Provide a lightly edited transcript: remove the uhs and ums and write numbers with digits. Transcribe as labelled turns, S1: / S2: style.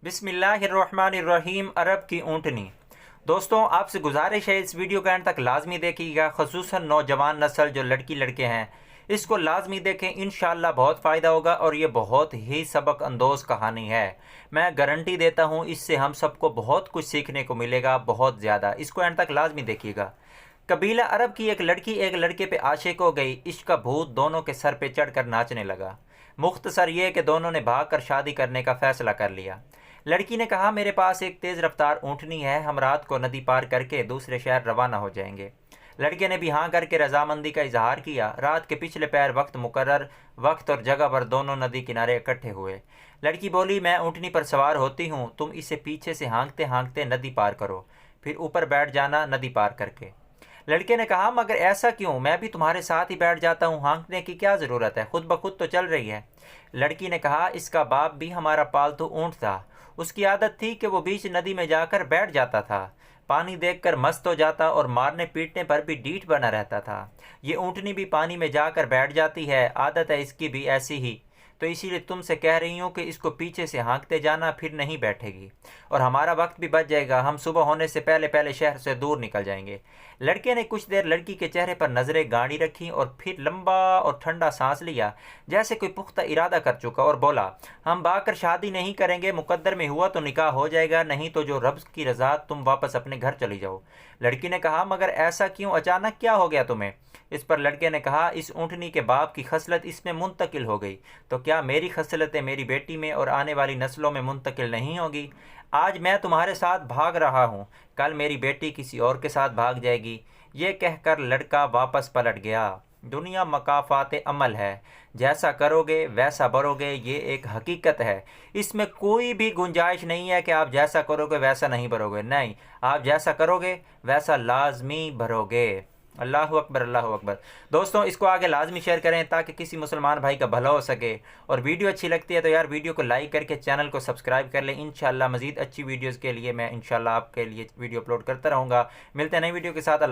S1: बिस्मिल्लाहिर्रहमानिर्रहीम। अरब की ऊँटनी। दोस्तों, आपसे गुजारिश है इस वीडियो का एंड तक लाजमी देखिएगा, खसूसन नौजवान नस्ल जो लड़की लड़के हैं इसको लाजमी देखें। इंशाअल्लाह बहुत फ़ायदा होगा और ये बहुत ही सबक अंदोज़ कहानी है। मैं गारंटी देता हूँ इससे हम सबको बहुत कुछ सीखने को मिलेगा, बहुत ज़्यादा। इसको एंड तक लाजमी देखिएगा। कबीला अरब की एक लड़की एक लड़के पे आशिक हो गई। इश्क का भूत दोनों के सर पे चढ़कर नाचने लगा। मुख्तसर ये कि दोनों ने भाग कर शादी करने का फ़ैसला कर लिया। लड़की ने कहा, मेरे पास एक तेज़ रफ्तार ऊँटनी है, हम रात को नदी पार करके दूसरे शहर रवाना हो जाएंगे। लड़के ने भी हाँ करके रजामंदी का इजहार किया। रात के पिछले पैर वक्त और जगह पर दोनों नदी किनारे इकट्ठे हुए। लड़की बोली, मैं ऊँटनी पर सवार होती हूँ, तुम इसे पीछे से हाँकते हाँकते नदी पार करो, फिर ऊपर बैठ जाना नदी पार करके। लड़के ने कहा, मगर ऐसा क्यों, मैं भी तुम्हारे साथ ही बैठ जाता हूँ, हाँकने की क्या ज़रूरत है, खुद ब खुद तो चल रही है। लड़की ने कहा, इसका बाप भी हमारा पालतू ऊँट था, उसकी आदत थी कि वो बीच नदी में जाकर बैठ जाता था, पानी देखकर मस्त हो जाता और मारने पीटने पर भी डीठ बना रहता था। ये ऊँटनी भी पानी में जाकर बैठ जाती है, आदत है इसकी भी ऐसी ही, तो इसीलिए तुमसे कह रही हूँ कि इसको पीछे से हाँकते जाना, फिर नहीं बैठेगी और हमारा वक्त भी बच जाएगा, हम सुबह होने से पहले पहले शहर से दूर निकल जाएंगे। लड़के ने कुछ देर लड़की के चेहरे पर नज़रें गाड़ी रखी और फिर लंबा और ठंडा सांस लिया, जैसे कोई पुख्ता इरादा कर चुका, और बोला, हम भागकर शादी नहीं करेंगे, मुकद्दर में हुआ तो निकाह हो जाएगा, नहीं तो जो रब की रज़ा, तुम वापस अपने घर चली जाओ। लड़की ने कहा, मगर ऐसा क्यों, अचानक क्या हो गया तुम्हें? इस पर लड़के ने कहा, इस ऊँटनी के बाप की खसलत इसमें मुंतकिल हो गई, तो क्या मेरी खसलतें मेरी बेटी में और आने वाली नस्लों में मुंतकिल नहीं होगी? आज मैं तुम्हारे साथ भाग रहा हूँ, कल मेरी बेटी किसी और के साथ भाग जाएगी। ये कहकर लड़का वापस पलट गया। दुनिया मकाफात अमल है, जैसा करोगे वैसा भरोगे, ये एक हकीकत है। इसमें कोई भी गुंजाइश नहीं है कि आप जैसा करोगे वैसा नहीं भरोगे, नहीं, आप जैसा करोगे वैसा लाजमी भरोगे। अल्लाह अकबर, अल्लाह अकबर। दोस्तों, इसको आगे लाजमी शेयर करें ताकि किसी मुसलमान भाई का भला हो सके, और वीडियो अच्छी लगती है तो यार वीडियो को लाइक करके चैनल को सब्सक्राइब कर लें। इंशाल्लाह मज़ीद अच्छी वीडियोज़ के लिए मैं इंशाल्लाह आपके लिए वीडियो अपलोड करता रहूँगा। मिलते हैं नई वीडियो के साथ।